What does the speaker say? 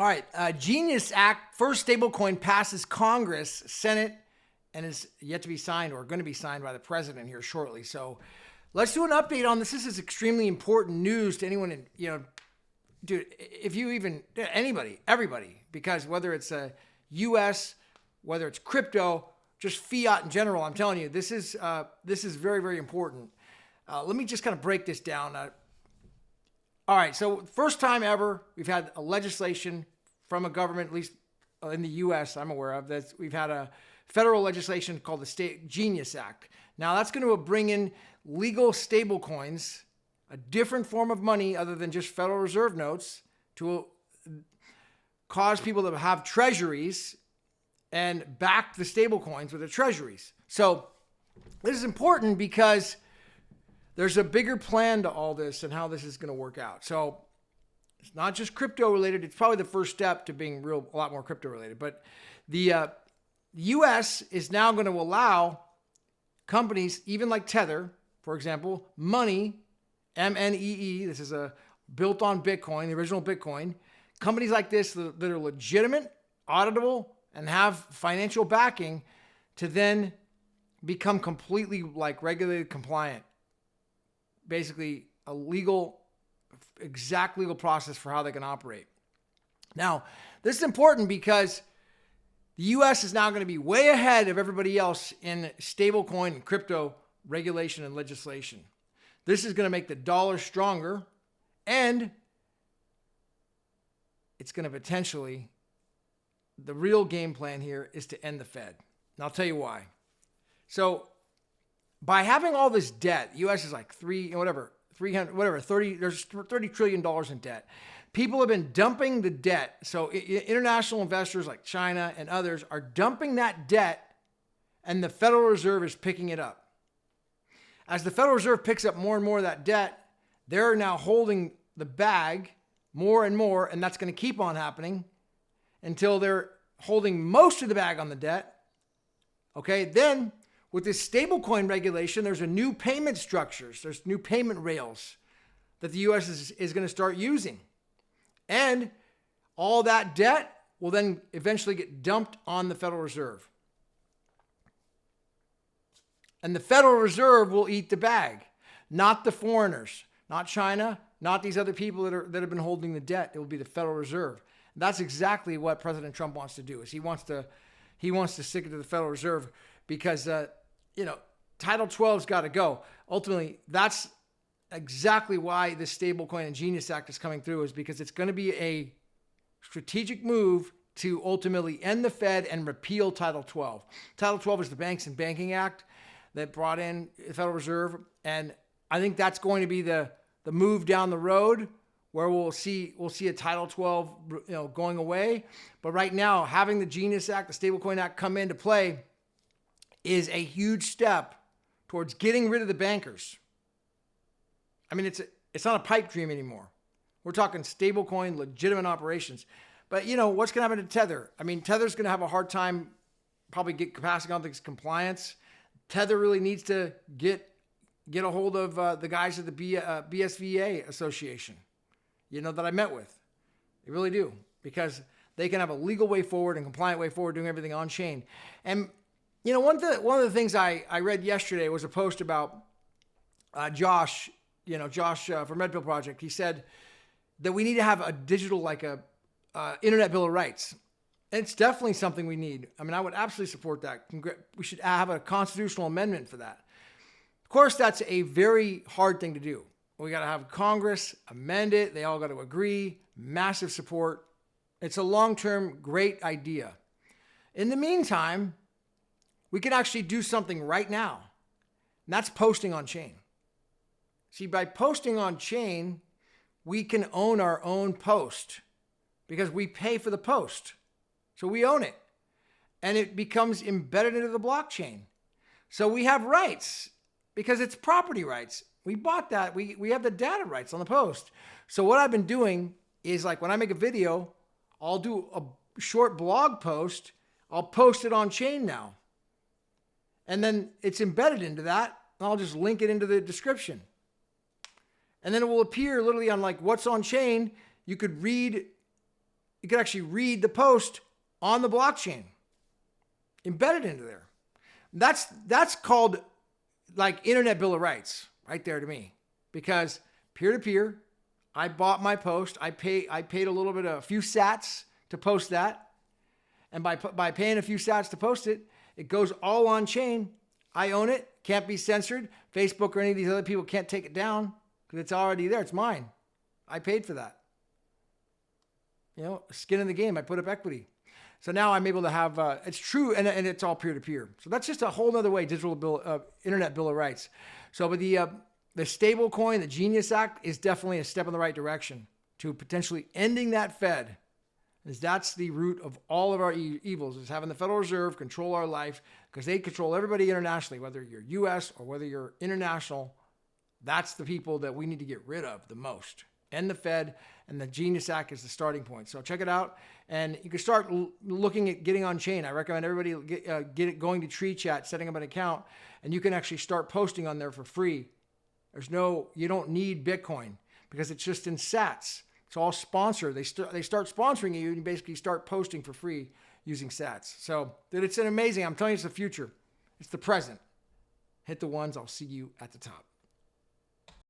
All right, Genius Act, first stablecoin passes Congress, Senate, and is yet to be signed or going to be signed by the president here shortly. So let's do an update on this. This is extremely important news to anyone, dude, if you even, anybody, everybody, because whether it's a U.S., whether it's crypto, just fiat in general, I'm telling you, this is very, very important. Let me just kind of break this down. All right, so first time ever, we've had a legislation from a government, at least in the U.S. I'm aware of, that we've had a federal legislation called the Genius Act. Now that's going to bring in legal stable coins, a different form of money other than just Federal Reserve notes, to cause people to have treasuries and back the stable coins with the treasuries. So this is important because there's a bigger plan to all this and how this is going to work out. So it's not just crypto related. It's probably the first step to being a lot more crypto related. But the U.S. is now going to allow companies, even like Tether, for example, money, MNEE, this is built on Bitcoin, the original Bitcoin, companies like this that are legitimate, auditable, and have financial backing to then become completely like regulated compliant. Basically a exact legal process for how they can operate. Now, this is important because the U.S. is now going to be way ahead of everybody else in stablecoin and crypto regulation and legislation. This is going to make the dollar stronger, and it's going to potentially, the real game plan here is to end the Fed. And I'll tell you why. So by having all this debt, the U.S. is like there's $30 trillion in debt. People have been dumping the debt. So international investors like China and others are dumping that debt, and the Federal Reserve is picking it up. As the Federal Reserve picks up more and more of that debt, they're now holding the bag more and more, and that's going to keep on happening until they're holding most of the bag on the debt. Okay, then with this stablecoin regulation, there's a new payment structures. There's new payment rails that the U.S. is going to start using. And all that debt will then eventually get dumped on the Federal Reserve. And the Federal Reserve will eat the bag, not the foreigners, not China, not these other people that have been holding the debt. It will be the Federal Reserve. And that's exactly what President Trump wants to do. Is he wants to stick it to the Federal Reserve because Title 12's got to go. Ultimately, that's exactly why this Stablecoin and Genius Act is coming through, is because it's going to be a strategic move to ultimately end the Fed and repeal Title 12. Title 12 is the Banks and Banking Act that brought in the Federal Reserve. And I think that's going to be the move down the road where we'll see a Title 12 going away. But right now, having the Genius Act, the Stablecoin Act come into play is a huge step towards getting rid of the bankers. I mean, it's not a pipe dream anymore. We're talking stablecoin, legitimate operations. But what's going to happen to Tether? I mean, Tether's going to have a hard time probably passing on this compliance. Tether really needs to get a hold of the guys at the BSVA Association, that I met with. They really do, because they can have a legal way forward and compliant way forward, doing everything on chain. And one of the things I read yesterday was a post about Josh from Red Pill Project. He said that we need to have a digital, like a internet bill of rights. And it's definitely something we need. I mean, I would absolutely support that. We should have a constitutional amendment for that. Of course, that's a very hard thing to do. We got to have Congress amend it. They all got to agree. Massive support. It's a long-term great idea. In the meantime, we can actually do something right now. And that's posting on chain. See, by posting on chain, we can own our own post because we pay for the post. So we own it. And it becomes embedded into the blockchain. So we have rights because it's property rights. We bought that. We have the data rights on the post. So what I've been doing is, like, when I make a video, I'll do a short blog post. I'll post it on chain now. And then it's embedded into that. And I'll just link it into the description. And then it will appear literally on, like, what's on chain. You could read you could actually read the post on the blockchain, embedded into there. That's called like Internet Bill of Rights right there to me, because peer-to-peer, I bought my post. I paid a little bit, a few sats to post that. And by paying a few sats to post it, it goes all on chain. I own it. Can't be censored. Facebook or any of these other people can't take it down because it's already there. It's mine. I paid for that. You know, skin in the game. I put up equity. So now I'm able to have, it's true, and it's all peer-to-peer. So that's just a whole other way, Internet Bill of Rights. So but the stablecoin, the Genius Act, is definitely a step in the right direction to potentially ending that Fed. That's the root of all of our evils, is having the Federal Reserve control our life, because they control everybody internationally, whether you're U.S. or whether you're international. That's the people that we need to get rid of the most. End the Fed, and the Genius Act is the starting point. So check it out, and you can start looking at getting on chain. I recommend everybody going to Tree Chat, setting up an account, and you can actually start posting on there for free. You don't need Bitcoin because it's just in sats. It's all sponsored. They start sponsoring you, and you basically start posting for free using sats. So it's an amazing. I'm telling you, it's the future. It's the present. Hit the ones. I'll see you at the top.